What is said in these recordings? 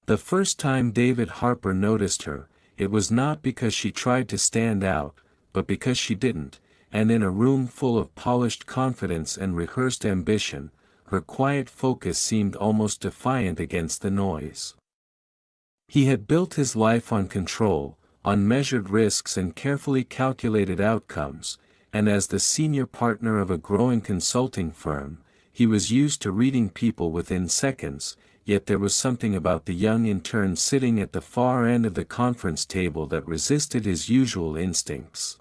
The first time David Harper noticed her, it was not because she tried to stand out, but because she didn't, and in a room full of polished confidence and rehearsed ambition, her quiet focus seemed almost defiant against the noise. He had built his life on control, on measured risks and carefully calculated outcomes, and as the senior partner of a growing consulting firm, he was used to reading people within seconds, yet there was something about the young intern sitting at the far end of the conference table that resisted his usual instincts.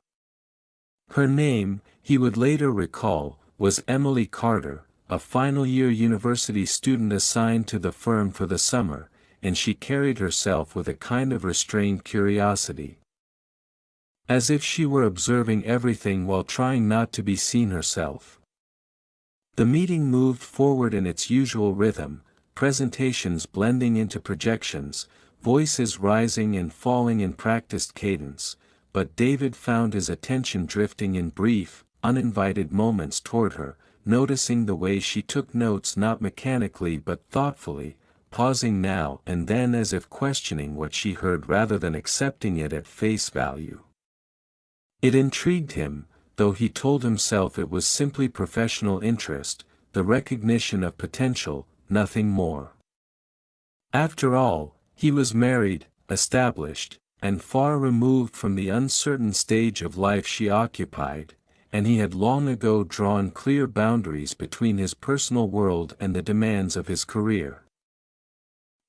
Her name, he would later recall, was Emily Carter, a final-year university student assigned to the firm for the summer, and she carried herself with a kind of restrained curiosity. As if she were observing everything while trying not to be seen herself. The meeting moved forward in its usual rhythm, presentations blending into projections, voices rising and falling in practiced cadence, but David found his attention drifting in brief, uninvited moments toward her, noticing the way she took notes not mechanically but thoughtfully, pausing now and then as if questioning what she heard rather than accepting it at face value. It intrigued him, though he told himself it was simply professional interest, the recognition of potential, nothing more. After all, he was married, established, and far removed from the uncertain stage of life she occupied, and he had long ago drawn clear boundaries between his personal world and the demands of his career.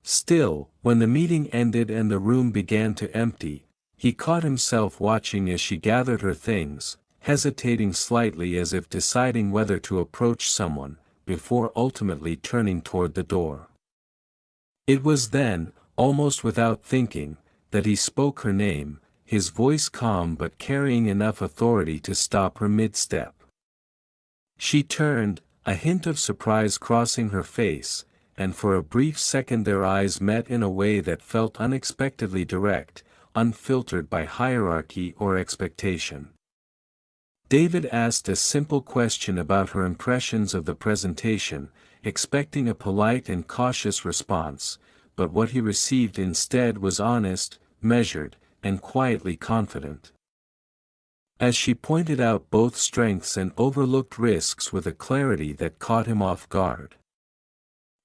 Still, when the meeting ended and the room began to empty, he caught himself watching as she gathered her things, hesitating slightly as if deciding whether to approach someone, before ultimately turning toward the door. It was then, almost without thinking, that he spoke her name, his voice calm but carrying enough authority to stop her mid-step. She turned, a hint of surprise crossing her face, and for a brief second their eyes met in a way that felt unexpectedly direct, unfiltered by hierarchy or expectation. David asked a simple question about her impressions of the presentation, expecting a polite and cautious response, but what he received instead was honest, measured, and quietly confident. As she pointed out both strengths and overlooked risks with a clarity that caught him off guard.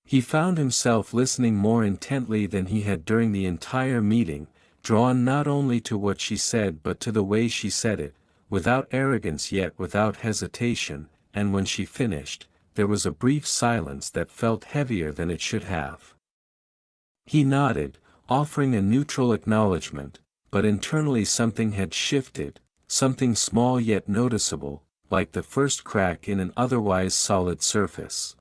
He found himself listening more intently than he had during the entire meeting, drawn not only to what she said but to the way she said it, without arrogance yet without hesitation, and when she finished, there was a brief silence that felt heavier than it should have. He nodded, offering a neutral acknowledgement, but internally something had shifted, something small yet noticeable, like the first crack in an otherwise solid surface.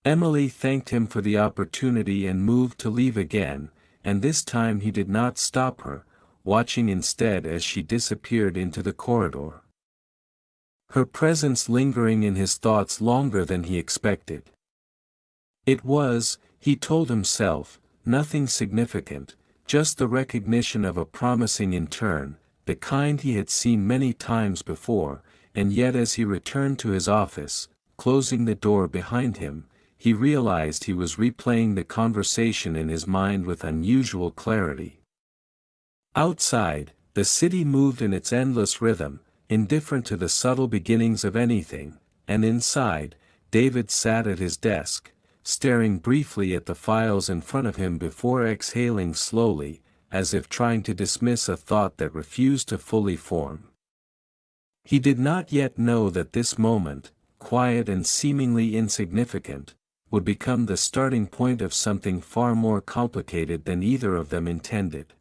Emily thanked him for the opportunity and moved to leave again, and this time he did not stop her, watching instead as she disappeared into the corridor. Her presence lingering in his thoughts longer than he expected. It was, he told himself, nothing significant, just the recognition of a promising intern, the kind he had seen many times before, and yet as he returned to his office, closing the door behind him, he realized he was replaying the conversation in his mind with unusual clarity. Outside, the city moved in its endless rhythm, indifferent to the subtle beginnings of anything, and inside, David sat at his desk, staring briefly at the files in front of him before exhaling slowly, as if trying to dismiss a thought that refused to fully form. He did not yet know that this moment, quiet and seemingly insignificant, would become the starting point of something far more complicated than either of them intended.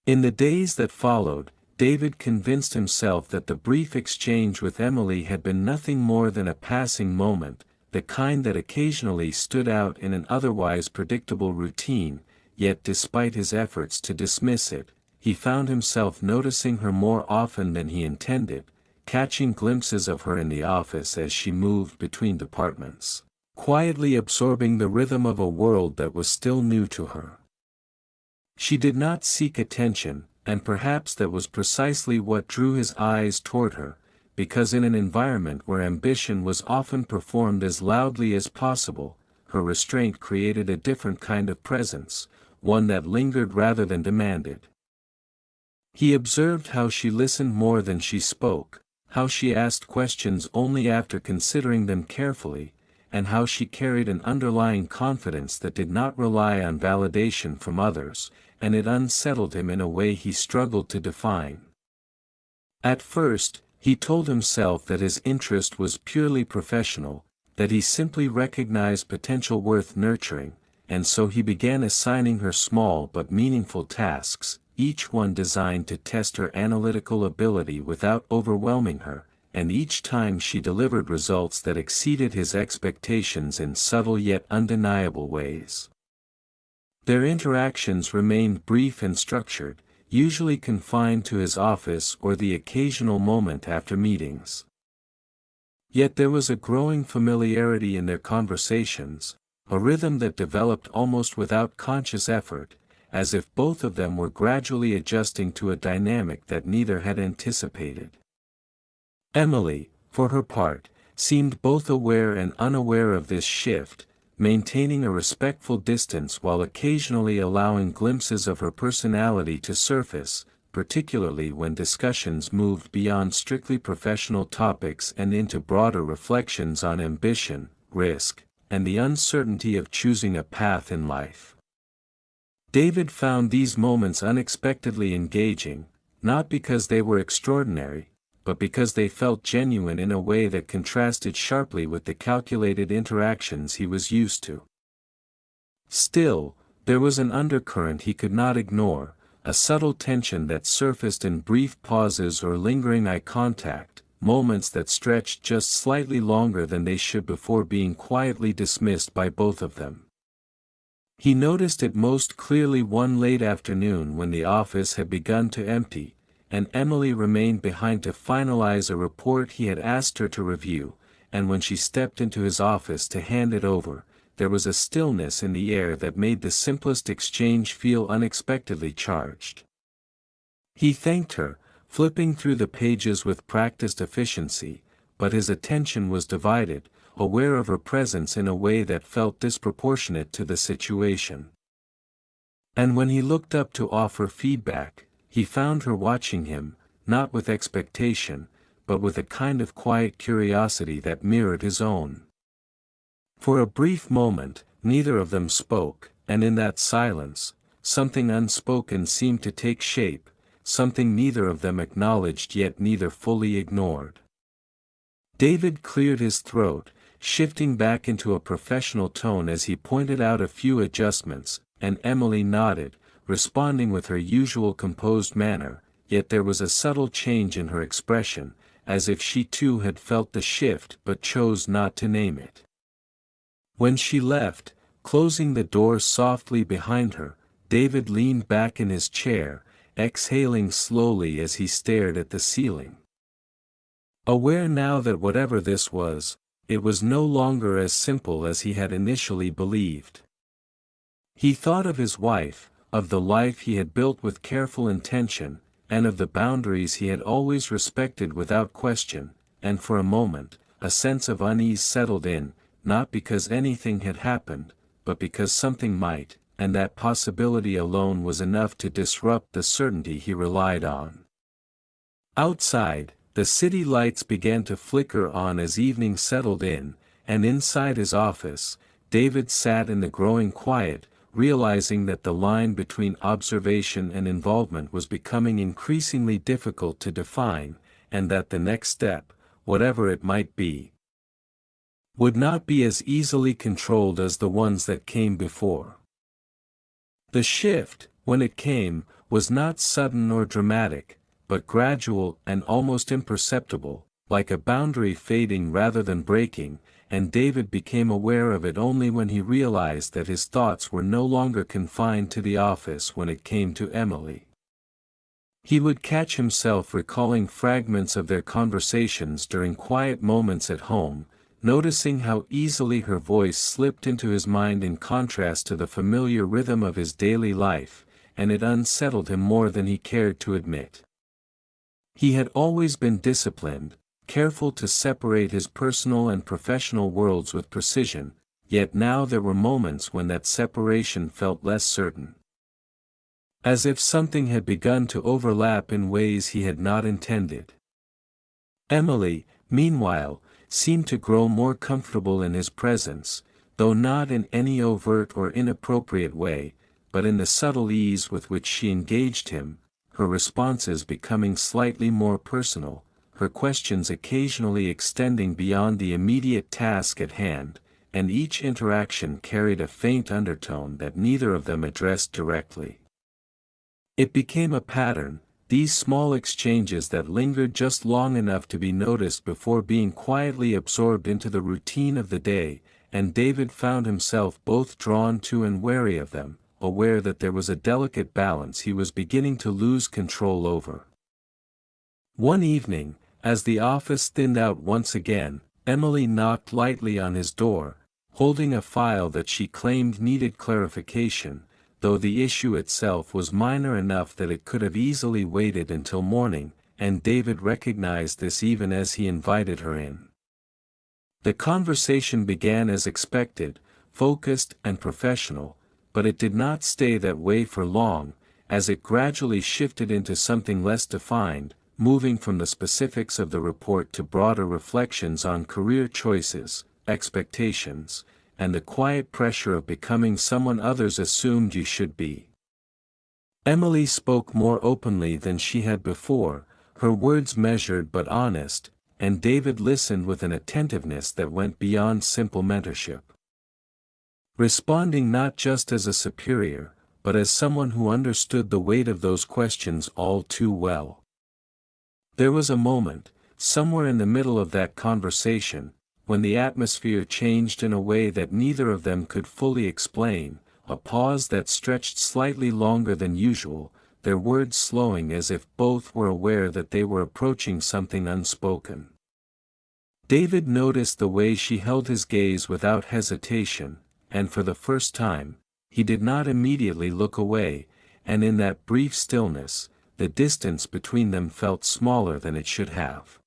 In the days that followed, David convinced himself that the brief exchange with Emily had been nothing more than a passing moment, the kind that occasionally stood out in an otherwise predictable routine, yet despite his efforts to dismiss it, he found himself noticing her more often than he intended, catching glimpses of her in the office as she moved between departments, quietly absorbing the rhythm of a world that was still new to her. She did not seek attention, and perhaps that was precisely what drew his eyes toward her, because in an environment where ambition was often performed as loudly as possible, her restraint created a different kind of presence, one that lingered rather than demanded. He observed how she listened more than she spoke, how she asked questions only after considering them carefully, and how she carried an underlying confidence that did not rely on validation from others, and it unsettled him in a way he struggled to define. At first, he told himself that his interest was purely professional, that he simply recognized potential worth nurturing, and so he began assigning her small but meaningful tasks, each one designed to test her analytical ability without overwhelming her, and each time she delivered results that exceeded his expectations in subtle yet undeniable ways. Their interactions remained brief and structured, usually confined to his office or the occasional moment after meetings. Yet there was a growing familiarity in their conversations, a rhythm that developed almost without conscious effort, as if both of them were gradually adjusting to a dynamic that neither had anticipated. Emily, for her part, seemed both aware and unaware of this shift, maintaining a respectful distance while occasionally allowing glimpses of her personality to surface, particularly when discussions moved beyond strictly professional topics and into broader reflections on ambition, risk, and the uncertainty of choosing a path in life. David found these moments unexpectedly engaging, not because they were extraordinary, but because they felt genuine in a way that contrasted sharply with the calculated interactions he was used to. Still, there was an undercurrent he could not ignore, a subtle tension that surfaced in brief pauses or lingering eye contact, moments that stretched just slightly longer than they should before being quietly dismissed by both of them. He noticed it most clearly one late afternoon when the office had begun to empty, and Emily remained behind to finalize a report he had asked her to review, and when she stepped into his office to hand it over, there was a stillness in the air that made the simplest exchange feel unexpectedly charged. He thanked her, flipping through the pages with practiced efficiency, but his attention was divided, aware of her presence in a way that felt disproportionate to the situation. And when he looked up to offer feedback, he found her watching him, not with expectation, but with a kind of quiet curiosity that mirrored his own. For a brief moment, neither of them spoke, and in that silence, something unspoken seemed to take shape, something neither of them acknowledged yet neither fully ignored. David cleared his throat, shifting back into a professional tone as he pointed out a few adjustments, and Emily nodded, responding with her usual composed manner, yet there was a subtle change in her expression, as if she too had felt the shift but chose not to name it. When she left, closing the door softly behind her, David leaned back in his chair, exhaling slowly as he stared at the ceiling. Aware now that whatever this was, it was no longer as simple as he had initially believed. He thought of his wife, of the life he had built with careful intention, and of the boundaries he had always respected without question, and for a moment, a sense of unease settled in, not because anything had happened, but because something might, and that possibility alone was enough to disrupt the certainty he relied on. Outside, the city lights began to flicker on as evening settled in, and inside his office, David sat in the growing quiet, realizing that the line between observation and involvement was becoming increasingly difficult to define, and that the next step, whatever it might be, would not be as easily controlled as the ones that came before. The shift, when it came, was not sudden or dramatic, but gradual and almost imperceptible, like a boundary fading rather than breaking, and David became aware of it only when he realized that his thoughts were no longer confined to the office when it came to Emily. He would catch himself recalling fragments of their conversations during quiet moments at home, noticing how easily her voice slipped into his mind in contrast to the familiar rhythm of his daily life, and it unsettled him more than he cared to admit. He had always been disciplined, careful to separate his personal and professional worlds with precision, yet now there were moments when that separation felt less certain. As if something had begun to overlap in ways he had not intended. Emily, meanwhile, seemed to grow more comfortable in his presence, though not in any overt or inappropriate way, but in the subtle ease with which she engaged him, her responses becoming slightly more personal, her questions occasionally extending beyond the immediate task at hand, and each interaction carried a faint undertone that neither of them addressed directly. It became a pattern, these small exchanges that lingered just long enough to be noticed before being quietly absorbed into the routine of the day, and David found himself both drawn to and wary of them, aware that there was a delicate balance he was beginning to lose control over. One evening, as the office thinned out once again, Emily knocked lightly on his door, holding a file that she claimed needed clarification, though the issue itself was minor enough that it could have easily waited until morning, and David recognized this even as he invited her in. The conversation began as expected, focused and professional, but it did not stay that way for long, as it gradually shifted into something less defined, moving from the specifics of the report to broader reflections on career choices, expectations, and the quiet pressure of becoming someone others assumed you should be. Emily spoke more openly than she had before, her words measured but honest, and David listened with an attentiveness that went beyond simple mentorship. Responding not just as a superior, but as someone who understood the weight of those questions all too well. There was a moment, somewhere in the middle of that conversation, when the atmosphere changed in a way that neither of them could fully explain, a pause that stretched slightly longer than usual, their words slowing as if both were aware that they were approaching something unspoken. David noticed the way she held his gaze without hesitation, and for the first time, he did not immediately look away, and in that brief stillness, the distance between them felt smaller than it should have.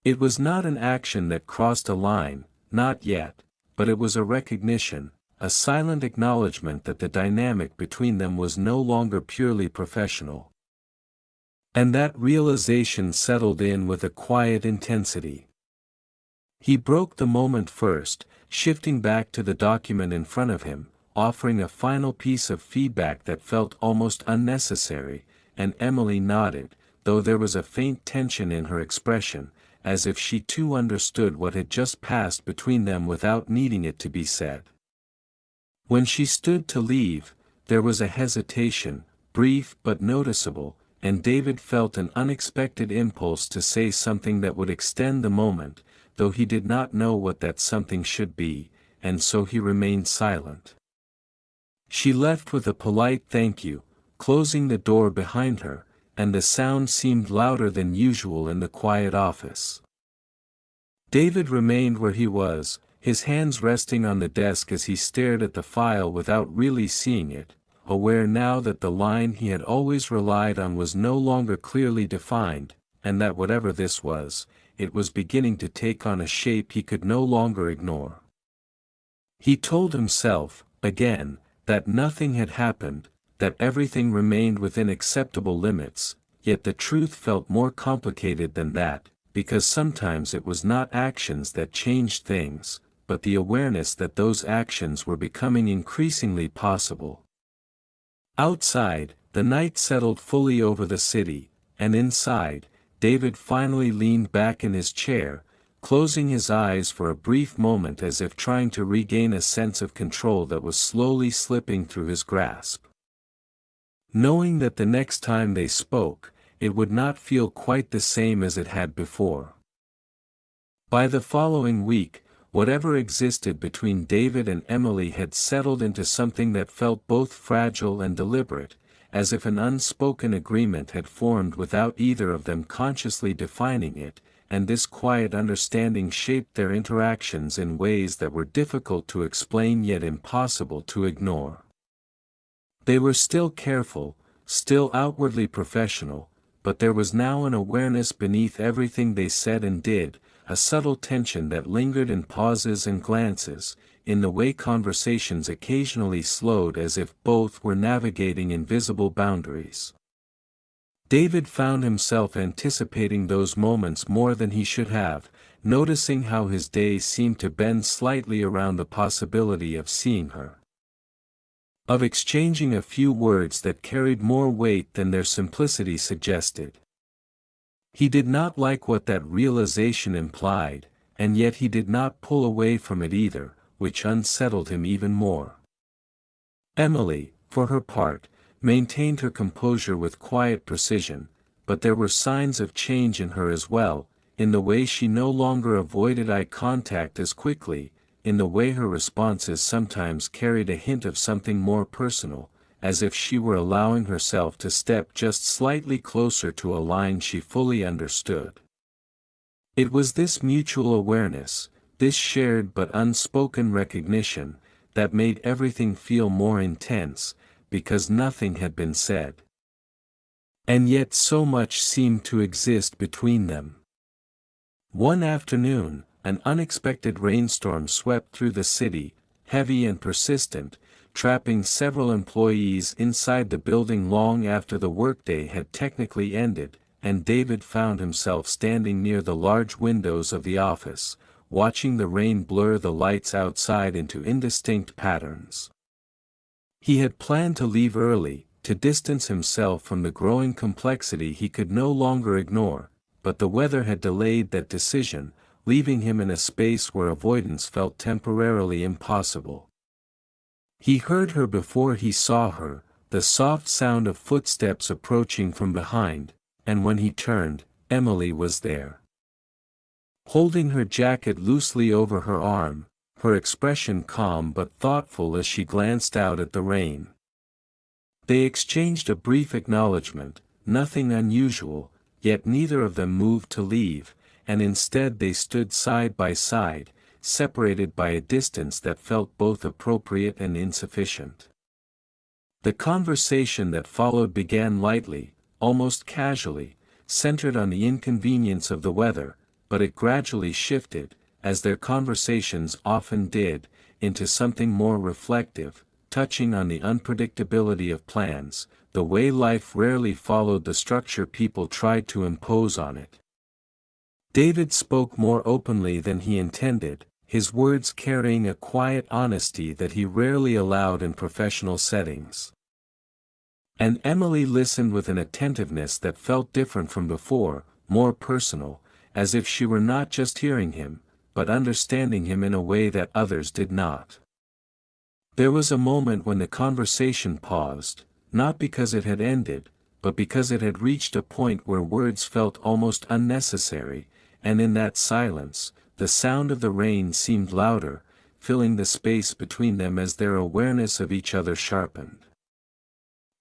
It was not an action that crossed a line, not yet, but it was a recognition, a silent acknowledgement that the dynamic between them was no longer purely professional. And that realization settled in with a quiet intensity. He broke the moment first, shifting back to the document in front of him, offering a final piece of feedback that felt almost unnecessary, and Emily nodded, though there was a faint tension in her expression, as if she too understood what had just passed between them without needing it to be said. When she stood to leave, there was a hesitation, brief but noticeable, and David felt an unexpected impulse to say something that would extend the moment, though he did not know what that something should be, and so he remained silent. She left with a polite thank you, closing the door behind her, and the sound seemed louder than usual in the quiet office. David remained where he was, his hands resting on the desk as he stared at the file without really seeing it, aware now that the line he had always relied on was no longer clearly defined, and that whatever this was, it was beginning to take on a shape he could no longer ignore. He told himself, again, that nothing had happened, that everything remained within acceptable limits, yet the truth felt more complicated than that, because sometimes it was not actions that changed things, but the awareness that those actions were becoming increasingly possible. Outside, the night settled fully over the city, and inside, David finally leaned back in his chair, closing his eyes for a brief moment as if trying to regain a sense of control that was slowly slipping through his grasp. Knowing that the next time they spoke, it would not feel quite the same as it had before. By the following week, whatever existed between David and Emily had settled into something that felt both fragile and deliberate, as if an unspoken agreement had formed without either of them consciously defining it, and this quiet understanding shaped their interactions in ways that were difficult to explain yet impossible to ignore. They were still careful, still outwardly professional, but there was now an awareness beneath everything they said and did, a subtle tension that lingered in pauses and glances, in the way conversations occasionally slowed as if both were navigating invisible boundaries. David found himself anticipating those moments more than he should have, noticing how his day seemed to bend slightly around the possibility of seeing her. Of exchanging a few words that carried more weight than their simplicity suggested. He did not like what that realization implied, and yet he did not pull away from it either, which unsettled him even more. Emily, for her part, maintained her composure with quiet precision, but there were signs of change in her as well, in the way she no longer avoided eye contact as quickly, in the way her responses sometimes carried a hint of something more personal, as if she were allowing herself to step just slightly closer to a line she fully understood. It was this mutual awareness, this shared but unspoken recognition, that made everything feel more intense, because nothing had been said. And yet so much seemed to exist between them. One afternoon, an unexpected rainstorm swept through the city, heavy and persistent, trapping several employees inside the building long after the workday had technically ended, and David found himself standing near the large windows of the office, watching the rain blur the lights outside into indistinct patterns. He had planned to leave early, to distance himself from the growing complexity he could no longer ignore, but the weather had delayed that decision, leaving him in a space where avoidance felt temporarily impossible. He heard her before he saw her, the soft sound of footsteps approaching from behind, and when he turned, Emily was there. Holding her jacket loosely over her arm, her expression calm but thoughtful as she glanced out at the rain. They exchanged a brief acknowledgement, nothing unusual, yet neither of them moved to leave, and instead they stood side by side, separated by a distance that felt both appropriate and insufficient. The conversation that followed began lightly, almost casually, centered on the inconvenience of the weather, but it gradually shifted, as their conversations often did, into something more reflective, touching on the unpredictability of plans, the way life rarely followed the structure people tried to impose on it. David spoke more openly than he intended, his words carrying a quiet honesty that he rarely allowed in professional settings. And Emily listened with an attentiveness that felt different from before, more personal, as if she were not just hearing him, but understanding him in a way that others did not. There was a moment when the conversation paused, not because it had ended, but because it had reached a point where words felt almost unnecessary, and in that silence, the sound of the rain seemed louder, filling the space between them as their awareness of each other sharpened.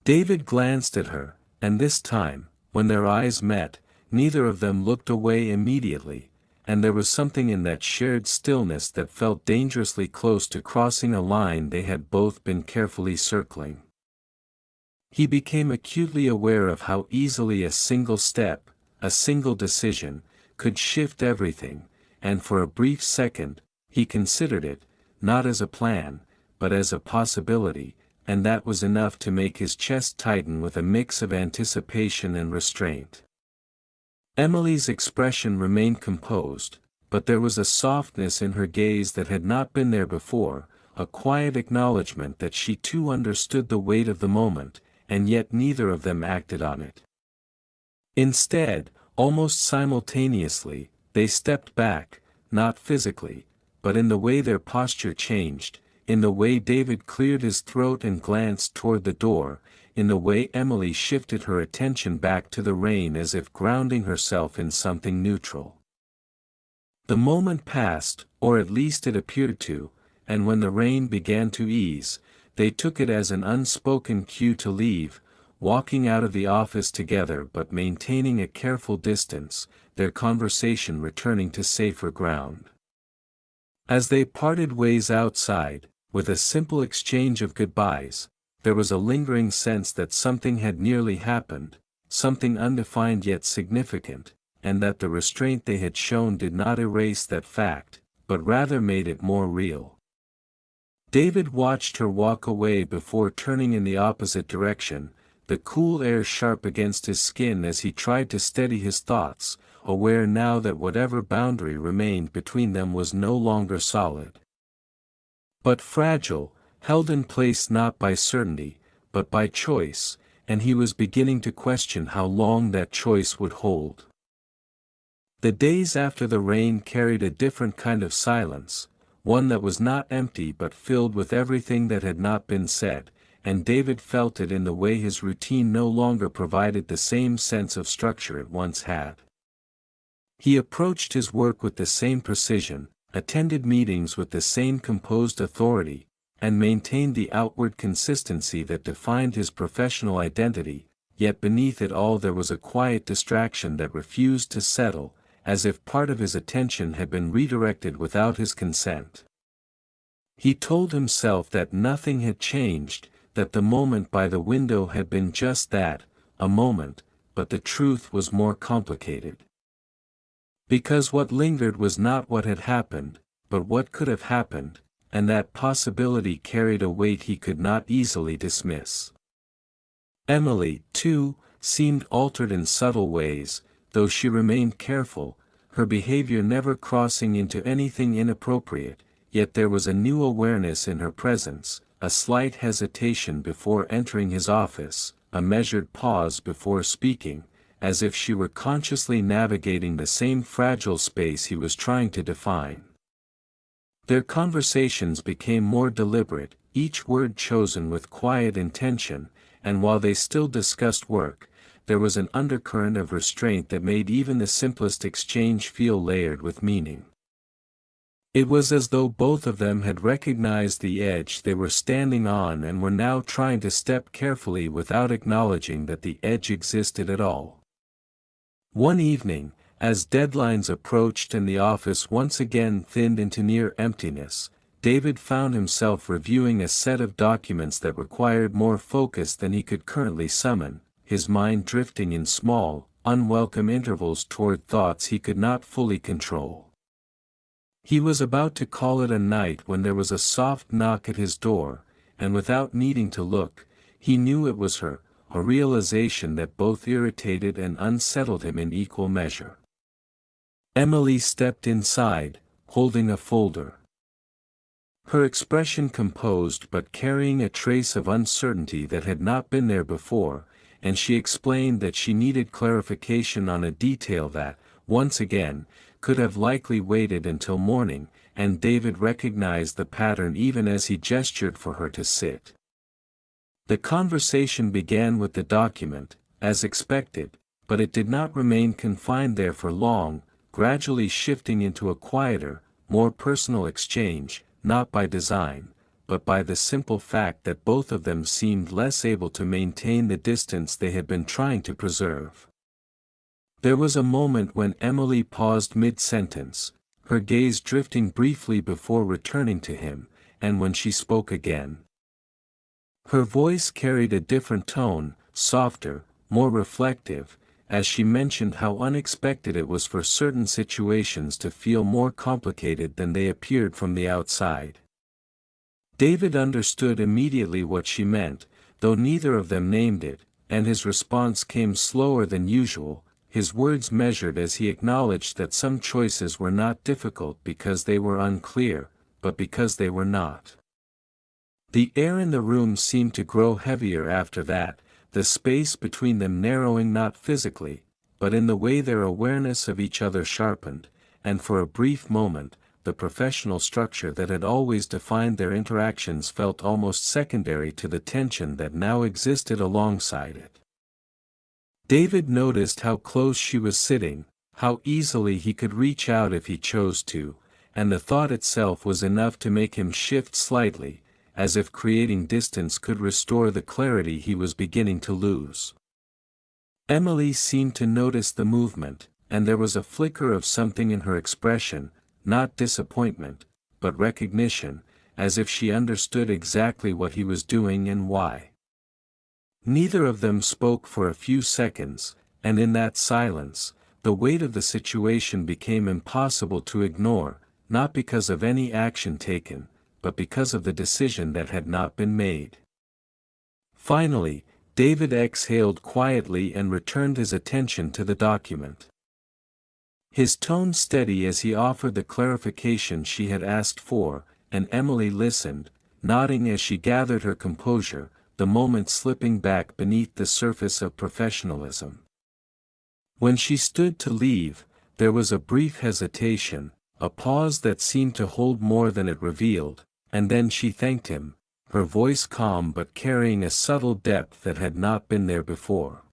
David glanced at her, and this time, when their eyes met, neither of them looked away immediately, and there was something in that shared stillness that felt dangerously close to crossing a line they had both been carefully circling. He became acutely aware of how easily a single step, a single decision, could shift everything, and for a brief second, he considered it, not as a plan, but as a possibility, and that was enough to make his chest tighten with a mix of anticipation and restraint. Emily's expression remained composed, but there was a softness in her gaze that had not been there before, a quiet acknowledgement that she too understood the weight of the moment, and yet neither of them acted on it. Instead, almost simultaneously, they stepped back, not physically, but in the way their posture changed, in the way David cleared his throat and glanced toward the door, in the way Emily shifted her attention back to the rain as if grounding herself in something neutral. The moment passed, or at least it appeared to, and when the rain began to ease, they took it as an unspoken cue to leave, walking out of the office together but maintaining a careful distance, their conversation returning to safer ground. As they parted ways outside, with a simple exchange of goodbyes, there was a lingering sense that something had nearly happened, something undefined yet significant, and that the restraint they had shown did not erase that fact, but rather made it more real. David watched her walk away before turning in the opposite direction, the cool air sharp against his skin as he tried to steady his thoughts, aware now that whatever boundary remained between them was no longer solid, but fragile, held in place not by certainty, but by choice, and he was beginning to question how long that choice would hold. The days after the rain carried a different kind of silence, one that was not empty but filled with everything that had not been said, and David felt it in the way his routine no longer provided the same sense of structure it once had. He approached his work with the same precision, attended meetings with the same composed authority, and maintained the outward consistency that defined his professional identity, yet beneath it all there was a quiet distraction that refused to settle, as if part of his attention had been redirected without his consent. He told himself that nothing had changed, that the moment by the window had been just that, a moment, but the truth was more complicated. Because what lingered was not what had happened, but what could have happened, and that possibility carried a weight he could not easily dismiss. Emily, too, seemed altered in subtle ways, though she remained careful, her behavior never crossing into anything inappropriate, yet there was a new awareness in her presence, a slight hesitation before entering his office, a measured pause before speaking, as if she were consciously navigating the same fragile space he was trying to define. Their conversations became more deliberate, each word chosen with quiet intention, and while they still discussed work, there was an undercurrent of restraint that made even the simplest exchange feel layered with meaning. It was as though both of them had recognized the edge they were standing on and were now trying to step carefully without acknowledging that the edge existed at all. One evening, as deadlines approached and the office once again thinned into near emptiness, David found himself reviewing a set of documents that required more focus than he could currently summon, his mind drifting in small, unwelcome intervals toward thoughts he could not fully control. He was about to call it a night when there was a soft knock at his door, and without needing to look, he knew it was her, a realization that both irritated and unsettled him in equal measure. Emily stepped inside, holding a folder. Her expression composed but carrying a trace of uncertainty that had not been there before, and she explained that she needed clarification on a detail that, once again, could have likely waited until morning, and David recognized the pattern even as he gestured for her to sit. The conversation began with the document, as expected, but it did not remain confined there for long, gradually shifting into a quieter, more personal exchange, not by design, but by the simple fact that both of them seemed less able to maintain the distance they had been trying to preserve. There was a moment when Emily paused mid-sentence, her gaze drifting briefly before returning to him, and when she spoke again. Her voice carried a different tone, softer, more reflective, as she mentioned how unexpected it was for certain situations to feel more complicated than they appeared from the outside. David understood immediately what she meant, though neither of them named it, and his response came slower than usual, his words measured as he acknowledged that some choices were not difficult because they were unclear, but because they were not. The air in the room seemed to grow heavier after that, the space between them narrowing not physically, but in the way their awareness of each other sharpened, and for a brief moment, the professional structure that had always defined their interactions felt almost secondary to the tension that now existed alongside it. David noticed how close she was sitting, how easily he could reach out if he chose to, and the thought itself was enough to make him shift slightly, as if creating distance could restore the clarity he was beginning to lose. Emily seemed to notice the movement, and there was a flicker of something in her expression, not disappointment, but recognition, as if she understood exactly what he was doing and why. Neither of them spoke for a few seconds, and in that silence, the weight of the situation became impossible to ignore, not because of any action taken, but because of the decision that had not been made. Finally, David exhaled quietly and returned his attention to the document. His tone steady as he offered the clarification she had asked for, and Emily listened, nodding as she gathered her composure, the moment slipping back beneath the surface of professionalism. When she stood to leave, there was a brief hesitation, a pause that seemed to hold more than it revealed, and then she thanked him, her voice calm but carrying a subtle depth that had not been there before.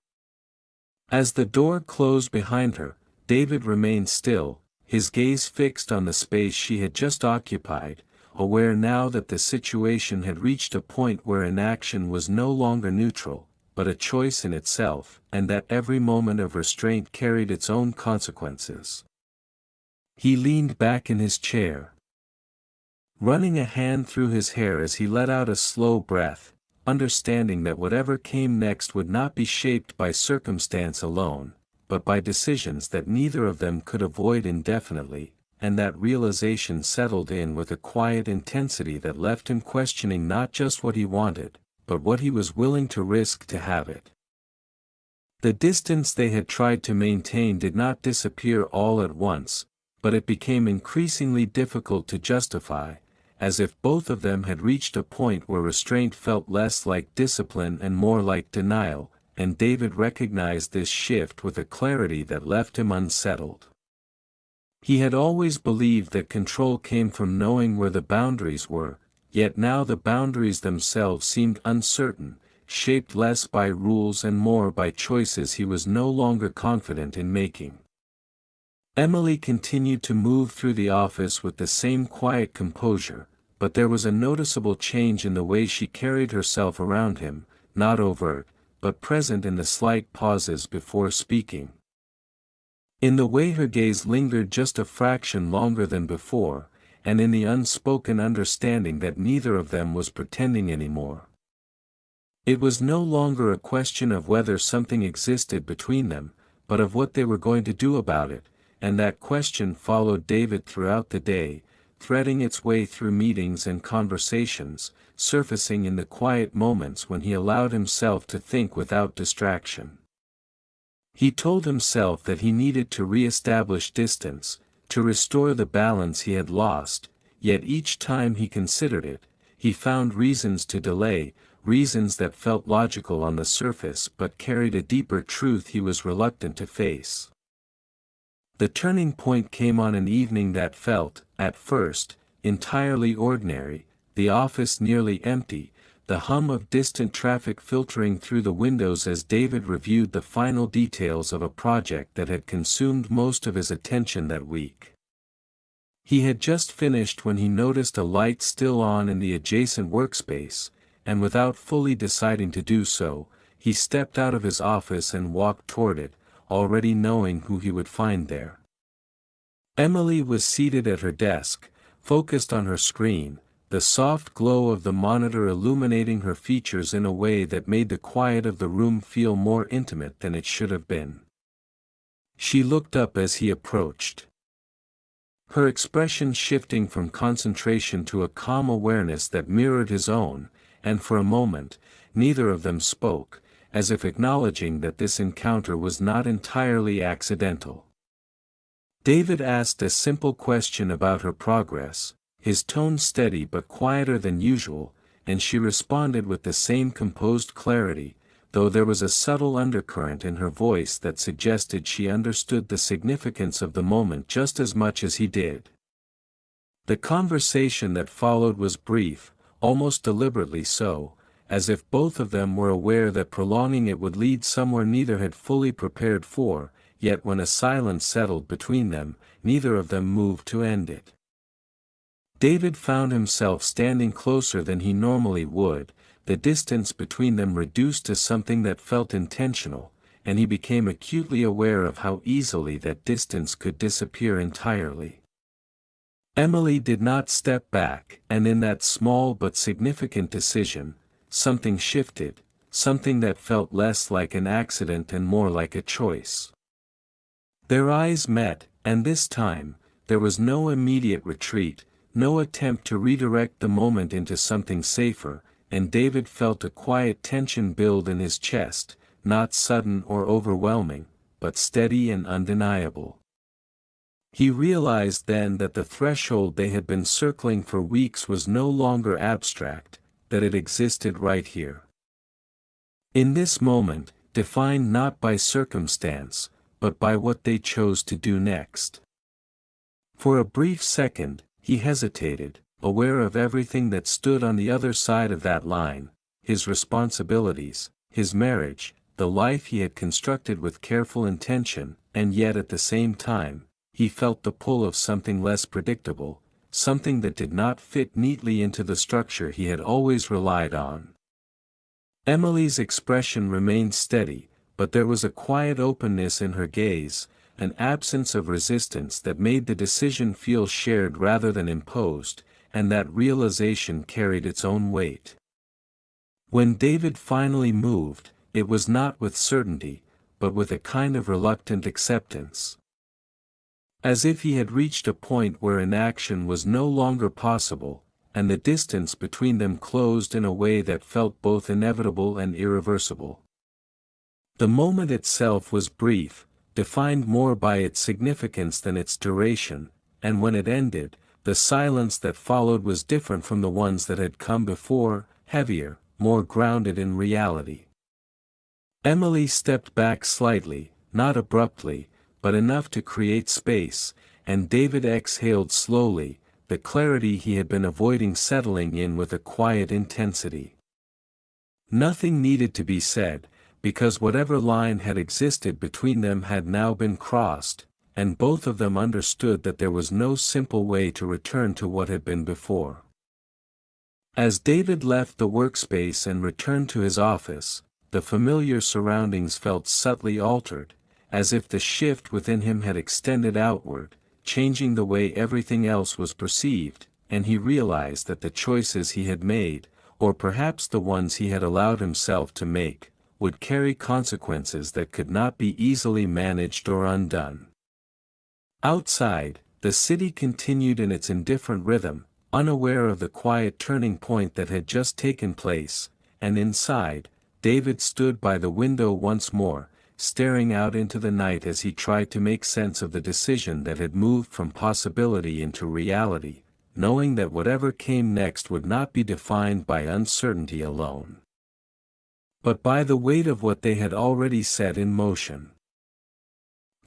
As the door closed behind her, David remained still, his gaze fixed on the space she had just occupied, aware now that the situation had reached a point where inaction was no longer neutral, but a choice in itself, and that every moment of restraint carried its own consequences. He leaned back in his chair, running a hand through his hair as he let out a slow breath, understanding that whatever came next would not be shaped by circumstance alone, but by decisions that neither of them could avoid indefinitely, and that realization settled in with a quiet intensity that left him questioning not just what he wanted, but what he was willing to risk to have it. The distance they had tried to maintain did not disappear all at once, but it became increasingly difficult to justify, as if both of them had reached a point where restraint felt less like discipline and more like denial, and David recognized this shift with a clarity that left him unsettled. He had always believed that control came from knowing where the boundaries were, yet now the boundaries themselves seemed uncertain, shaped less by rules and more by choices he was no longer confident in making. Emily continued to move through the office with the same quiet composure, but there was a noticeable change in the way she carried herself around him, not overt, but present in the slight pauses before speaking. In the way her gaze lingered just a fraction longer than before, and in the unspoken understanding that neither of them was pretending anymore. It was no longer a question of whether something existed between them, but of what they were going to do about it, and that question followed David throughout the day, threading its way through meetings and conversations, surfacing in the quiet moments when he allowed himself to think without distraction. He told himself that he needed to re-establish distance, to restore the balance he had lost, yet each time he considered it, he found reasons to delay, reasons that felt logical on the surface but carried a deeper truth he was reluctant to face. The turning point came on an evening that felt, at first, entirely ordinary, the office nearly empty, the hum of distant traffic filtering through the windows as David reviewed the final details of a project that had consumed most of his attention that week. He had just finished when he noticed a light still on in the adjacent workspace, and without fully deciding to do so, he stepped out of his office and walked toward it, already knowing who he would find there. Emily was seated at her desk, focused on her screen, the soft glow of the monitor illuminating her features in a way that made the quiet of the room feel more intimate than it should have been. She looked up as he approached, her expression shifting from concentration to a calm awareness that mirrored his own, and for a moment, neither of them spoke, as if acknowledging that this encounter was not entirely accidental. David asked a simple question about her progress, his tone steady but quieter than usual, and she responded with the same composed clarity, though there was a subtle undercurrent in her voice that suggested she understood the significance of the moment just as much as he did. The conversation that followed was brief, almost deliberately so, as if both of them were aware that prolonging it would lead somewhere neither had fully prepared for, yet when a silence settled between them, neither of them moved to end it. David found himself standing closer than he normally would, the distance between them reduced to something that felt intentional, and he became acutely aware of how easily that distance could disappear entirely. Emily did not step back, and in that small but significant decision, something shifted, something that felt less like an accident and more like a choice. Their eyes met, and this time, there was no immediate retreat, no attempt to redirect the moment into something safer, and David felt a quiet tension build in his chest, not sudden or overwhelming, but steady and undeniable. He realized then that the threshold they had been circling for weeks was no longer abstract, that it existed right here. In this moment, defined not by circumstance, but by what they chose to do next. For a brief second, he hesitated, aware of everything that stood on the other side of that line, his responsibilities, his marriage, the life he had constructed with careful intention, and yet at the same time, he felt the pull of something less predictable, something that did not fit neatly into the structure he had always relied on. Emily's expression remained steady, but there was a quiet openness in her gaze, an absence of resistance that made the decision feel shared rather than imposed, and that realization carried its own weight. When David finally moved, it was not with certainty, but with a kind of reluctant acceptance. As if he had reached a point where inaction was no longer possible, and the distance between them closed in a way that felt both inevitable and irreversible. The moment itself was brief, defined more by its significance than its duration, and when it ended, the silence that followed was different from the ones that had come before, heavier, more grounded in reality. Emily stepped back slightly, not abruptly, but enough to create space, and David exhaled slowly, the clarity he had been avoiding settling in with a quiet intensity. Nothing needed to be said, because whatever line had existed between them had now been crossed, and both of them understood that there was no simple way to return to what had been before. As David left the workspace and returned to his office, the familiar surroundings felt subtly altered, as if the shift within him had extended outward, changing the way everything else was perceived, and he realized that the choices he had made, or perhaps the ones he had allowed himself to make, would carry consequences that could not be easily managed or undone. Outside, the city continued in its indifferent rhythm, unaware of the quiet turning point that had just taken place, and inside, David stood by the window once more, staring out into the night as he tried to make sense of the decision that had moved from possibility into reality, knowing that whatever came next would not be defined by uncertainty alone, but by the weight of what they had already set in motion.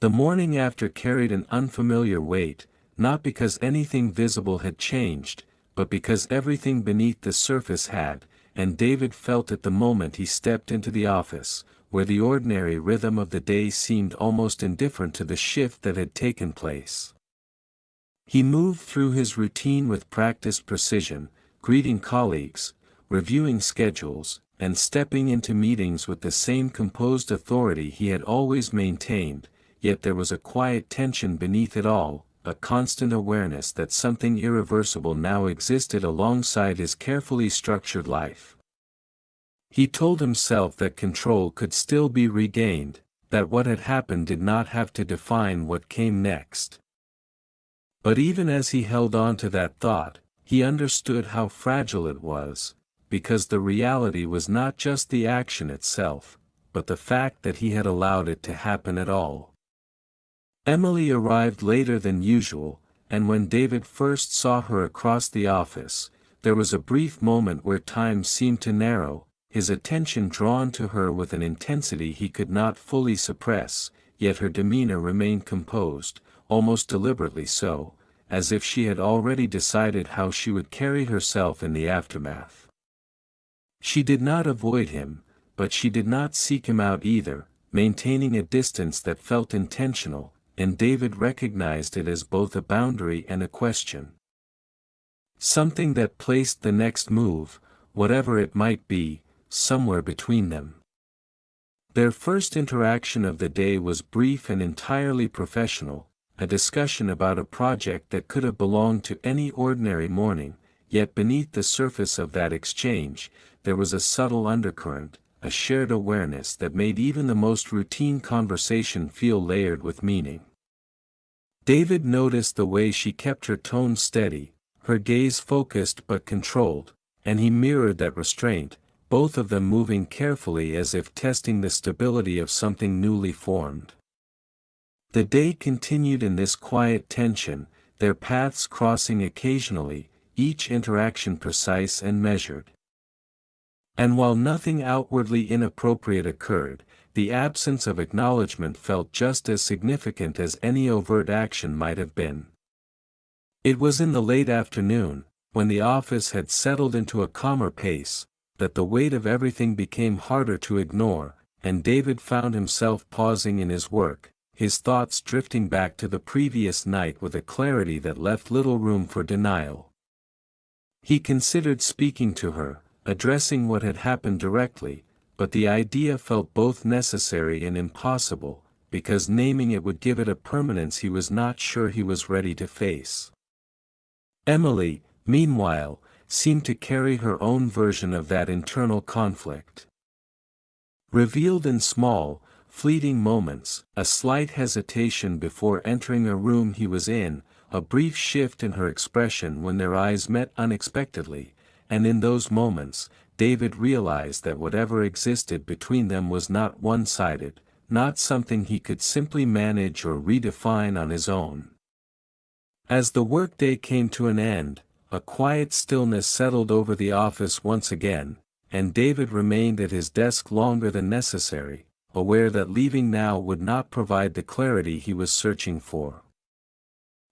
The morning after carried an unfamiliar weight, not because anything visible had changed, but because everything beneath the surface had, and David felt it the moment he stepped into the office, where the ordinary rhythm of the day seemed almost indifferent to the shift that had taken place. He moved through his routine with practiced precision, greeting colleagues, reviewing schedules, and stepping into meetings with the same composed authority he had always maintained, yet there was a quiet tension beneath it all, a constant awareness that something irreversible now existed alongside his carefully structured life. He told himself that control could still be regained, that what had happened did not have to define what came next. But even as he held on to that thought, he understood how fragile it was, because the reality was not just the action itself, but the fact that he had allowed it to happen at all. Emily arrived later than usual, and when David first saw her across the office, there was a brief moment where time seemed to narrow, his attention drawn to her with an intensity he could not fully suppress, yet her demeanor remained composed, almost deliberately so, as if she had already decided how she would carry herself in the aftermath. She did not avoid him, but she did not seek him out either, maintaining a distance that felt intentional, and David recognized it as both a boundary and a question. Something that placed the next move, whatever it might be, somewhere between them. Their first interaction of the day was brief and entirely professional, a discussion about a project that could have belonged to any ordinary morning, yet beneath the surface of that exchange, there was a subtle undercurrent, a shared awareness that made even the most routine conversation feel layered with meaning. David noticed the way she kept her tone steady, her gaze focused but controlled, and he mirrored that restraint, both of them moving carefully as if testing the stability of something newly formed. The day continued in this quiet tension, their paths crossing occasionally, each interaction precise and measured. And while nothing outwardly inappropriate occurred, the absence of acknowledgement felt just as significant as any overt action might have been. It was in the late afternoon, when the office had settled into a calmer pace, that the weight of everything became harder to ignore, and David found himself pausing in his work, his thoughts drifting back to the previous night with a clarity that left little room for denial. He considered speaking to her, addressing what had happened directly, but the idea felt both necessary and impossible, because naming it would give it a permanence he was not sure he was ready to face. Emily, meanwhile, seemed to carry her own version of that internal conflict. Revealed in small, fleeting moments, a slight hesitation before entering a room he was in, a brief shift in her expression when their eyes met unexpectedly, and in those moments, David realized that whatever existed between them was not one-sided, not something he could simply manage or redefine on his own. As the workday came to an end, a quiet stillness settled over the office once again, and David remained at his desk longer than necessary, aware that leaving now would not provide the clarity he was searching for.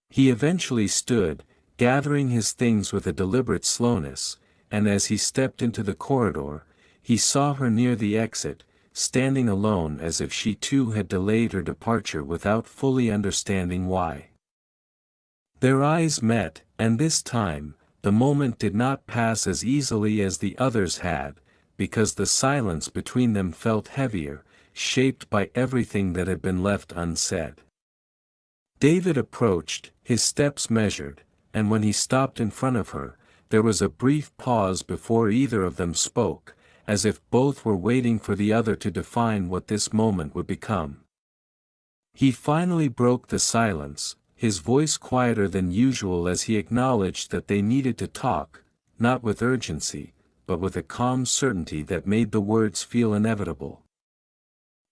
He eventually stood, gathering his things with a deliberate slowness, and as he stepped into the corridor, he saw her near the exit, standing alone as if she too had delayed her departure without fully understanding why. Their eyes met, and this time, the moment did not pass as easily as the others had, because the silence between them felt heavier, shaped by everything that had been left unsaid. David approached, his steps measured, and when he stopped in front of her, there was a brief pause before either of them spoke, as if both were waiting for the other to define what this moment would become. He finally broke the silence, his voice quieter than usual as he acknowledged that they needed to talk, not with urgency, but with a calm certainty that made the words feel inevitable.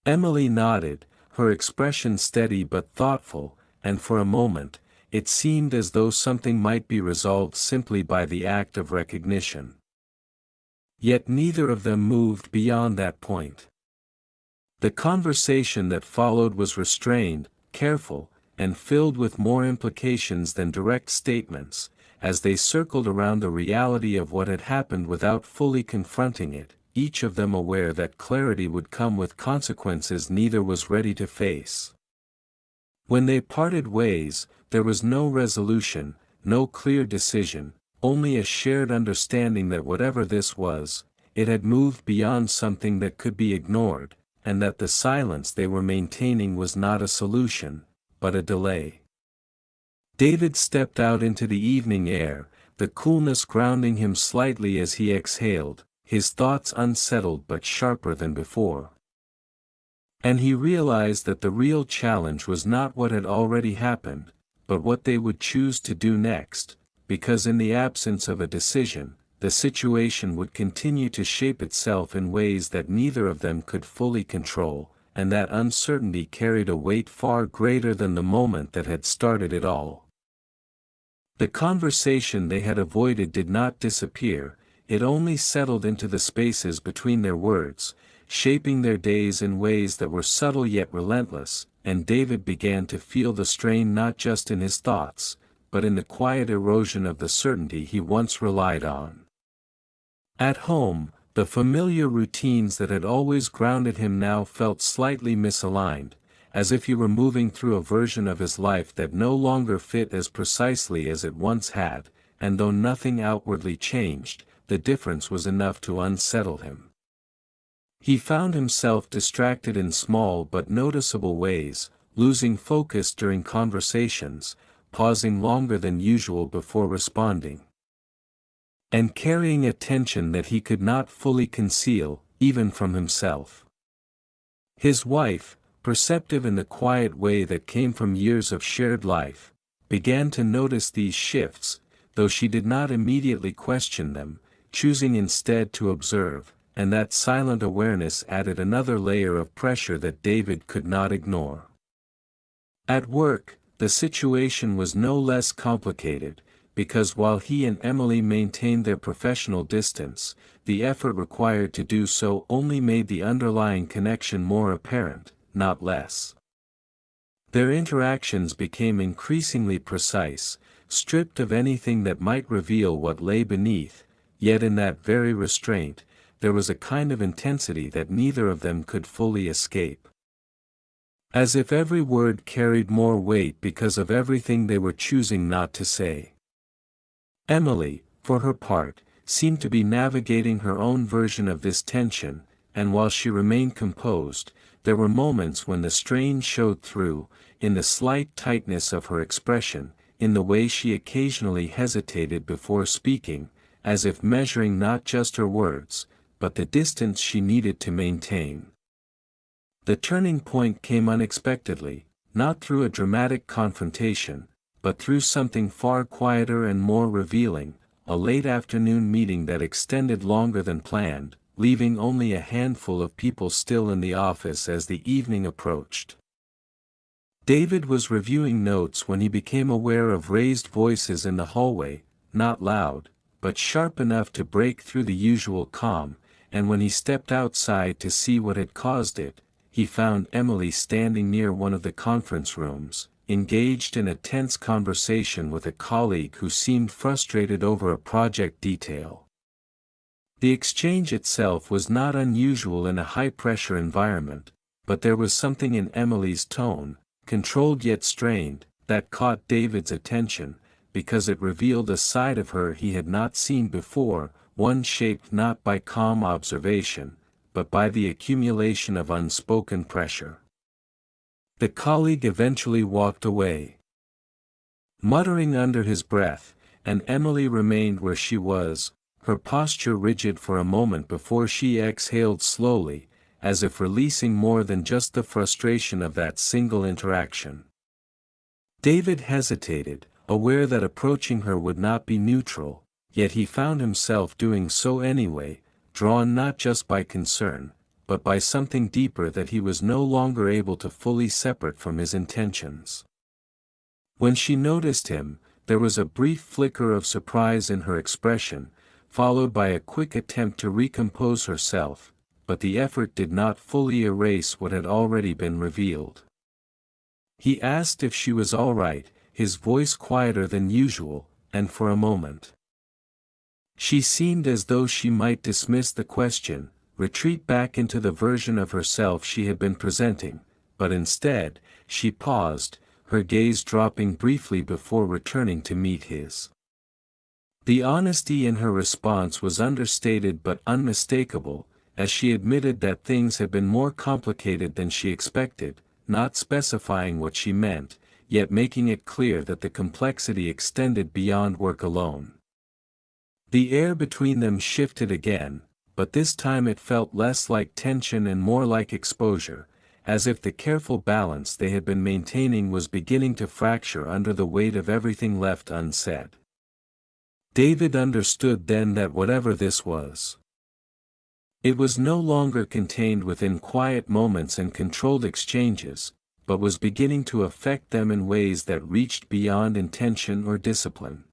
Emily nodded, her expression steady but thoughtful, and for a moment, it seemed as though something might be resolved simply by the act of recognition. Yet neither of them moved beyond that point. The conversation that followed was restrained, careful, and filled with more implications than direct statements, as they circled around the reality of what had happened without fully confronting it, each of them aware that clarity would come with consequences neither was ready to face. When they parted ways, there was no resolution, no clear decision, only a shared understanding that whatever this was, it had moved beyond something that could be ignored, and that the silence they were maintaining was not a solution, but a delay. David stepped out into the evening air, the coolness grounding him slightly as he exhaled, his thoughts unsettled but sharper than before. And he realized that the real challenge was not what had already happened, but what they would choose to do next, because in the absence of a decision, the situation would continue to shape itself in ways that neither of them could fully control, and that uncertainty carried a weight far greater than the moment that had started it all. The conversation they had avoided did not disappear, it only settled into the spaces between their words, shaping their days in ways that were subtle yet relentless, and David began to feel the strain not just in his thoughts, but in the quiet erosion of the certainty he once relied on. At home, the familiar routines that had always grounded him now felt slightly misaligned, as if he were moving through a version of his life that no longer fit as precisely as it once had, and though nothing outwardly changed, the difference was enough to unsettle him. He found himself distracted in small but noticeable ways, losing focus during conversations, pausing longer than usual before responding, and carrying a tension that he could not fully conceal, even from himself. His wife, perceptive in the quiet way that came from years of shared life, began to notice these shifts, though she did not immediately question them, choosing instead to observe, and that silent awareness added another layer of pressure that David could not ignore. At work, the situation was no less complicated, because while he and Emily maintained their professional distance, the effort required to do so only made the underlying connection more apparent, not less. Their interactions became increasingly precise, stripped of anything that might reveal what lay beneath, yet in that very restraint, there was a kind of intensity that neither of them could fully escape. As if every word carried more weight because of everything they were choosing not to say. Emily, for her part, seemed to be navigating her own version of this tension, and while she remained composed, there were moments when the strain showed through, in the slight tightness of her expression, in the way she occasionally hesitated before speaking, as if measuring not just her words, but the distance she needed to maintain. The turning point came unexpectedly, not through a dramatic confrontation, but through something far quieter and more revealing, a late afternoon meeting that extended longer than planned, leaving only a handful of people still in the office as the evening approached. David was reviewing notes when he became aware of raised voices in the hallway, not loud, but sharp enough to break through the usual calm, and when he stepped outside to see what had caused it, he found Emily standing near one of the conference rooms, engaged in a tense conversation with a colleague who seemed frustrated over a project detail. The exchange itself was not unusual in a high-pressure environment, but there was something in Emily's tone, controlled yet strained, that caught David's attention, because it revealed a side of her he had not seen before, one shaped not by calm observation, but by the accumulation of unspoken pressure. The colleague eventually walked away, muttering under his breath, and Emily remained where she was, her posture rigid for a moment before she exhaled slowly, as if releasing more than just the frustration of that single interaction. David hesitated, aware that approaching her would not be neutral, yet he found himself doing so anyway, drawn not just by concern, but by something deeper that he was no longer able to fully separate from his intentions. When she noticed him, there was a brief flicker of surprise in her expression, followed by a quick attempt to recompose herself, but the effort did not fully erase what had already been revealed. He asked if she was all right, his voice quieter than usual, and for a moment she seemed as though she might dismiss the question, retreat back into the version of herself she had been presenting, but instead, she paused, her gaze dropping briefly before returning to meet his. The honesty in her response was understated but unmistakable, as she admitted that things had been more complicated than she expected, not specifying what she meant, yet making it clear that the complexity extended beyond work alone. The air between them shifted again, but this time it felt less like tension and more like exposure, as if the careful balance they had been maintaining was beginning to fracture under the weight of everything left unsaid. David understood then that whatever this was, it was no longer contained within quiet moments and controlled exchanges, but was beginning to affect them in ways that reached beyond intention or discipline.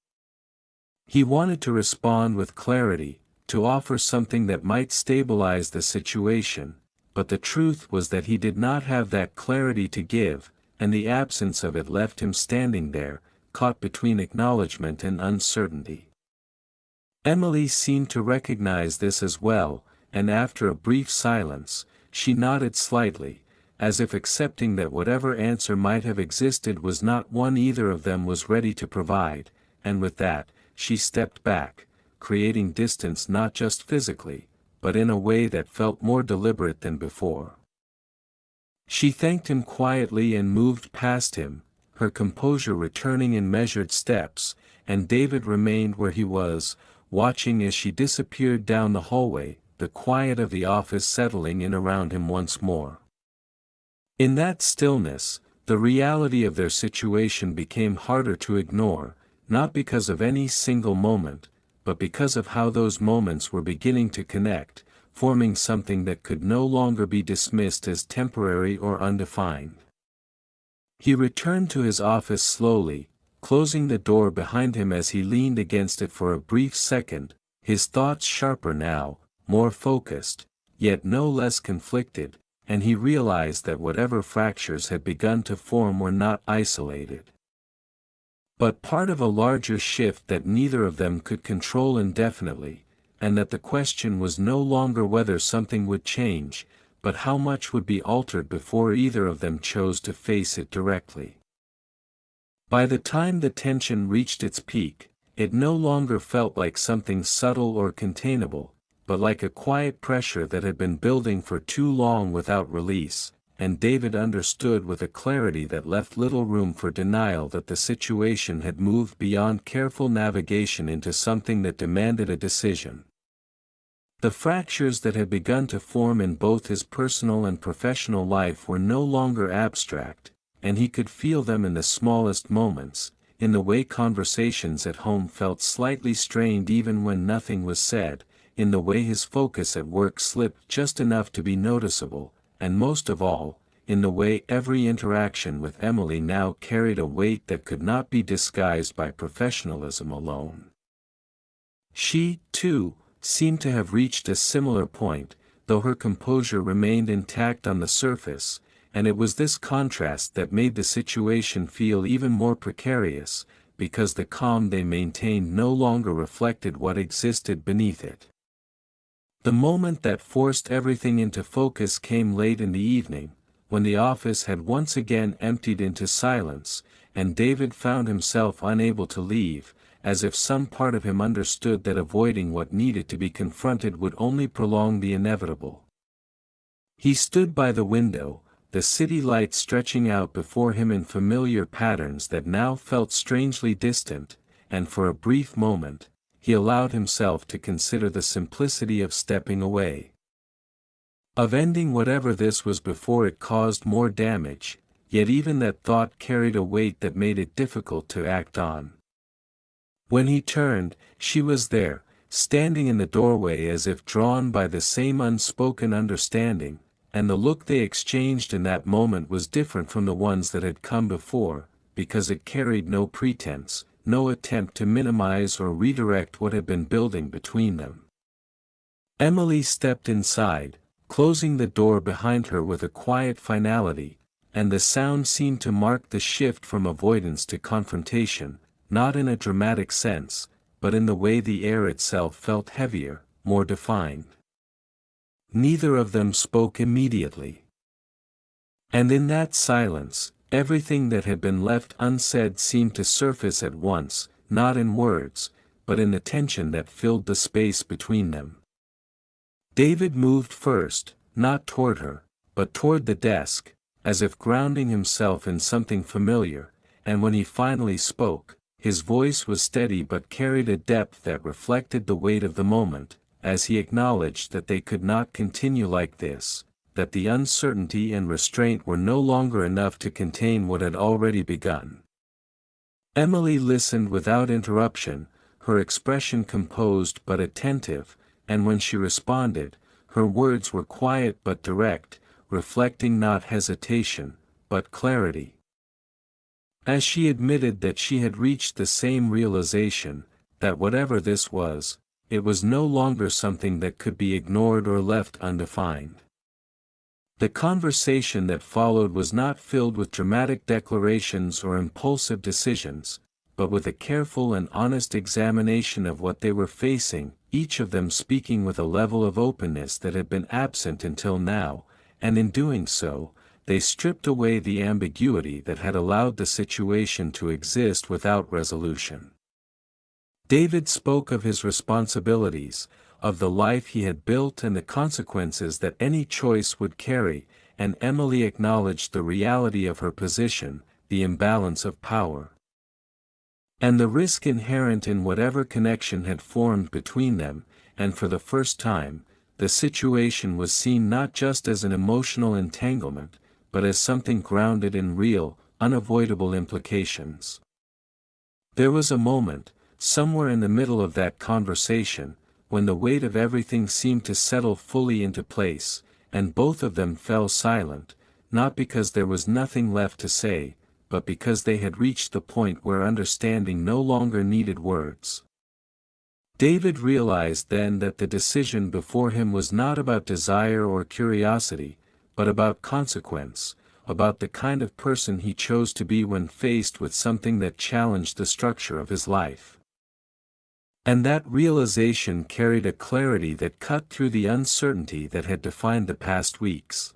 He wanted to respond with clarity, to offer something that might stabilize the situation, but the truth was that he did not have that clarity to give, and the absence of it left him standing there, caught between acknowledgement and uncertainty. Emily seemed to recognize this as well, and after a brief silence, she nodded slightly, as if accepting that whatever answer might have existed was not one either of them was ready to provide, and with that, she stepped back, creating distance not just physically, but in a way that felt more deliberate than before. She thanked him quietly and moved past him, her composure returning in measured steps, and David remained where he was, watching as she disappeared down the hallway, the quiet of the office settling in around him once more. In that stillness, the reality of their situation became harder to ignore, not because of any single moment, but because of how those moments were beginning to connect, forming something that could no longer be dismissed as temporary or undefined. He returned to his office slowly, closing the door behind him as he leaned against it for a brief second, his thoughts sharper now, more focused, yet no less conflicted, and he realized that whatever fractures had begun to form were not isolated, but part of a larger shift that neither of them could control indefinitely, and that the question was no longer whether something would change, but how much would be altered before either of them chose to face it directly. By the time the tension reached its peak, it no longer felt like something subtle or containable, but like a quiet pressure that had been building for too long without release, and David understood with a clarity that left little room for denial that the situation had moved beyond careful navigation into something that demanded a decision. The fractures that had begun to form in both his personal and professional life were no longer abstract, and he could feel them in the smallest moments, in the way conversations at home felt slightly strained even when nothing was said, in the way his focus at work slipped just enough to be noticeable, and most of all, in the way every interaction with Emily now carried a weight that could not be disguised by professionalism alone. She, too, seemed to have reached a similar point, though her composure remained intact on the surface, and it was this contrast that made the situation feel even more precarious, because the calm they maintained no longer reflected what existed beneath it. The moment that forced everything into focus came late in the evening, when the office had once again emptied into silence, and David found himself unable to leave, as if some part of him understood that avoiding what needed to be confronted would only prolong the inevitable. He stood by the window, the city light stretching out before him in familiar patterns that now felt strangely distant, and for a brief moment, he allowed himself to consider the simplicity of stepping away. Of ending whatever this was before it caused more damage, yet even that thought carried a weight that made it difficult to act on. When he turned, she was there, standing in the doorway as if drawn by the same unspoken understanding, and the look they exchanged in that moment was different from the ones that had come before, because it carried no pretense, no attempt to minimize or redirect what had been building between them. Emily stepped inside, closing the door behind her with a quiet finality, and the sound seemed to mark the shift from avoidance to confrontation, not in a dramatic sense, but in the way the air itself felt heavier, more defined. Neither of them spoke immediately. And in that silence, everything that had been left unsaid seemed to surface at once, not in words, but in the tension that filled the space between them. David moved first, not toward her, but toward the desk, as if grounding himself in something familiar, and when he finally spoke, his voice was steady but carried a depth that reflected the weight of the moment, as he acknowledged that they could not continue like this, that the uncertainty and restraint were no longer enough to contain what had already begun. Emily listened without interruption, her expression composed but attentive, and when she responded, her words were quiet but direct, reflecting not hesitation, but clarity. As she admitted that she had reached the same realization, that whatever this was, it was no longer something that could be ignored or left undefined. The conversation that followed was not filled with dramatic declarations or impulsive decisions, but with a careful and honest examination of what they were facing, each of them speaking with a level of openness that had been absent until now, and in doing so, they stripped away the ambiguity that had allowed the situation to exist without resolution. David spoke of his responsibilities, of the life he had built and the consequences that any choice would carry, and Emily acknowledged the reality of her position, the imbalance of power, and the risk inherent in whatever connection had formed between them, and for the first time, the situation was seen not just as an emotional entanglement, but as something grounded in real, unavoidable implications. There was a moment, somewhere in the middle of that conversation, when the weight of everything seemed to settle fully into place, and both of them fell silent, not because there was nothing left to say, but because they had reached the point where understanding no longer needed words. David realized then that the decision before him was not about desire or curiosity, but about consequence, about the kind of person he chose to be when faced with something that challenged the structure of his life. And that realization carried a clarity that cut through the uncertainty that had defined the past weeks.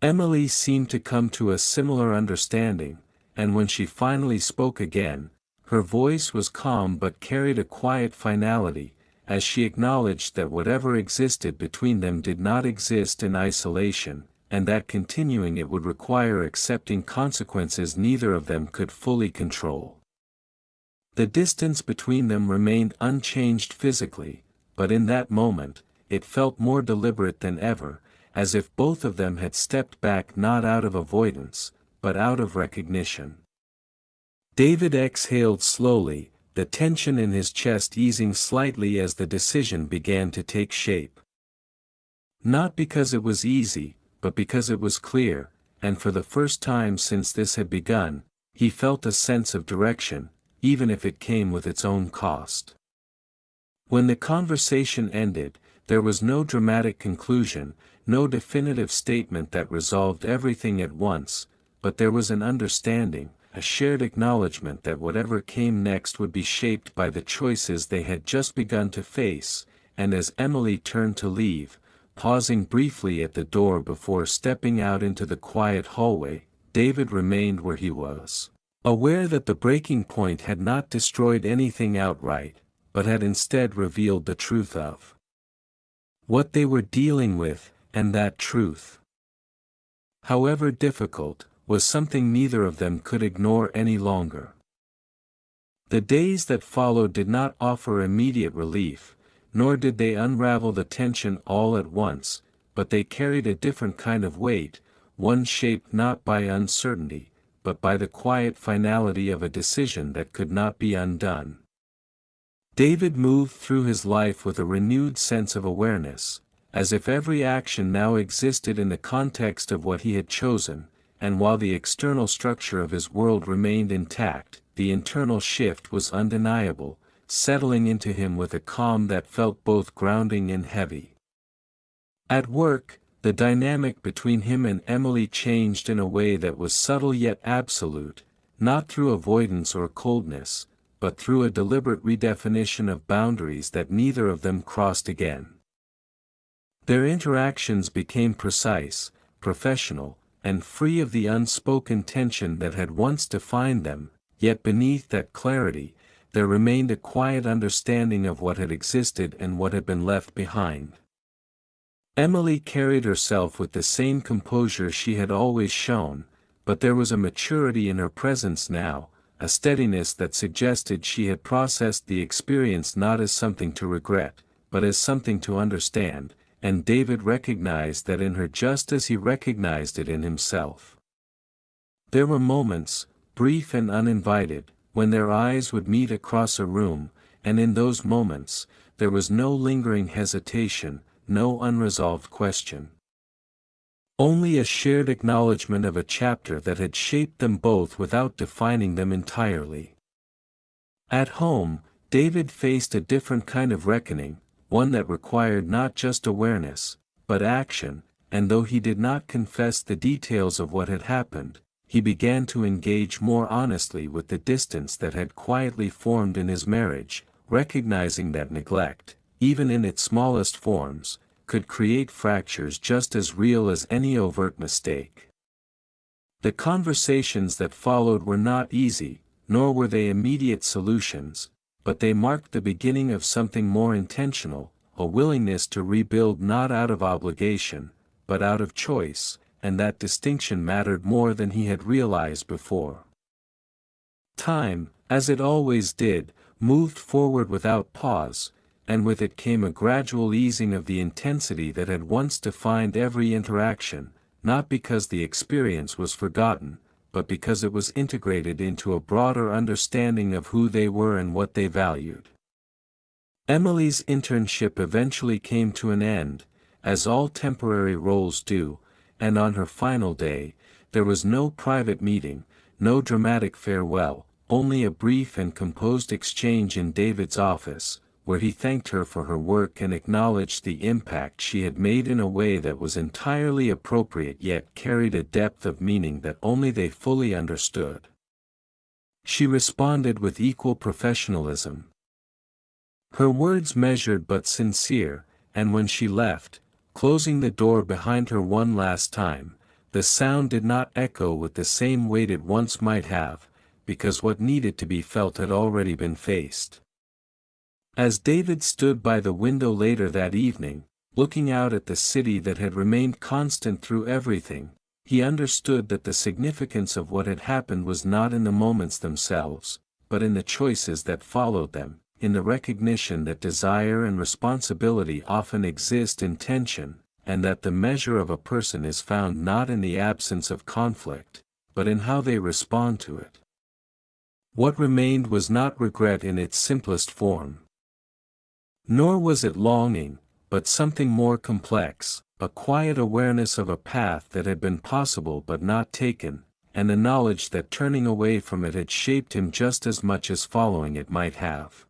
Emily seemed to come to a similar understanding, and when she finally spoke again, her voice was calm but carried a quiet finality, as she acknowledged that whatever existed between them did not exist in isolation, and that continuing it would require accepting consequences neither of them could fully control. The distance between them remained unchanged physically, but in that moment, it felt more deliberate than ever, as if both of them had stepped back not out of avoidance, but out of recognition. David exhaled slowly, the tension in his chest easing slightly as the decision began to take shape. Not because it was easy, but because it was clear, and for the first time since this had begun, he felt a sense of direction, even if it came with its own cost. When the conversation ended, there was no dramatic conclusion, no definitive statement that resolved everything at once, but there was an understanding, a shared acknowledgement that whatever came next would be shaped by the choices they had just begun to face, and as Emily turned to leave, pausing briefly at the door before stepping out into the quiet hallway, David remained where he was, aware that the breaking point had not destroyed anything outright, but had instead revealed the truth of what they were dealing with, and that truth, however difficult, was something neither of them could ignore any longer. The days that followed did not offer immediate relief, nor did they unravel the tension all at once, but they carried a different kind of weight, one shaped not by uncertainty, but by the quiet finality of a decision that could not be undone. David moved through his life with a renewed sense of awareness, as if every action now existed in the context of what he had chosen, and while the external structure of his world remained intact, the internal shift was undeniable, settling into him with a calm that felt both grounding and heavy. At work, the dynamic between him and Emily changed in a way that was subtle yet absolute, not through avoidance or coldness, but through a deliberate redefinition of boundaries that neither of them crossed again. Their interactions became precise, professional, and free of the unspoken tension that had once defined them, yet beneath that clarity, there remained a quiet understanding of what had existed and what had been left behind. Emily carried herself with the same composure she had always shown, but there was a maturity in her presence now, a steadiness that suggested she had processed the experience not as something to regret, but as something to understand, and David recognized that in her just as he recognized it in himself. There were moments, brief and uninvited, when their eyes would meet across a room, and in those moments, there was no lingering hesitation, no unresolved question. Only a shared acknowledgement of a chapter that had shaped them both without defining them entirely. At home, David faced a different kind of reckoning, one that required not just awareness, but action, and though he did not confess the details of what had happened, he began to engage more honestly with the distance that had quietly formed in his marriage, recognizing that neglect, even in its smallest forms, could create fractures just as real as any overt mistake. The conversations that followed were not easy, nor were they immediate solutions, but they marked the beginning of something more intentional, a willingness to rebuild not out of obligation, but out of choice, and that distinction mattered more than he had realized before. Time, as it always did, moved forward without pause, and with it came a gradual easing of the intensity that had once defined every interaction, not because the experience was forgotten, but because it was integrated into a broader understanding of who they were and what they valued. Emily's internship eventually came to an end, as all temporary roles do, and on her final day, there was no private meeting, no dramatic farewell, only a brief and composed exchange in David's office, where he thanked her for her work and acknowledged the impact she had made in a way that was entirely appropriate yet carried a depth of meaning that only they fully understood. She responded with equal professionalism. Her words measured but sincere, and when she left, closing the door behind her one last time, the sound did not echo with the same weight it once might have, because what needed to be felt had already been faced. As David stood by the window later that evening, looking out at the city that had remained constant through everything, he understood that the significance of what had happened was not in the moments themselves, but in the choices that followed them, in the recognition that desire and responsibility often exist in tension, and that the measure of a person is found not in the absence of conflict, but in how they respond to it. What remained was not regret in its simplest form. Nor was it longing, but something more complex, a quiet awareness of a path that had been possible but not taken, and the knowledge that turning away from it had shaped him just as much as following it might have.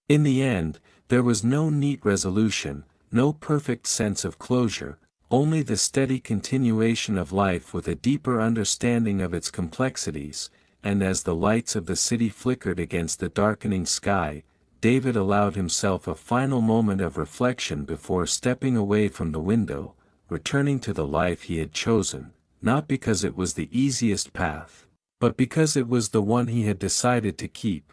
In the end, there was no neat resolution, no perfect sense of closure, only the steady continuation of life with a deeper understanding of its complexities, and as the lights of the city flickered against the darkening sky, David allowed himself a final moment of reflection before stepping away from the window, returning to the life he had chosen, not because it was the easiest path, but because it was the one he had decided to keep,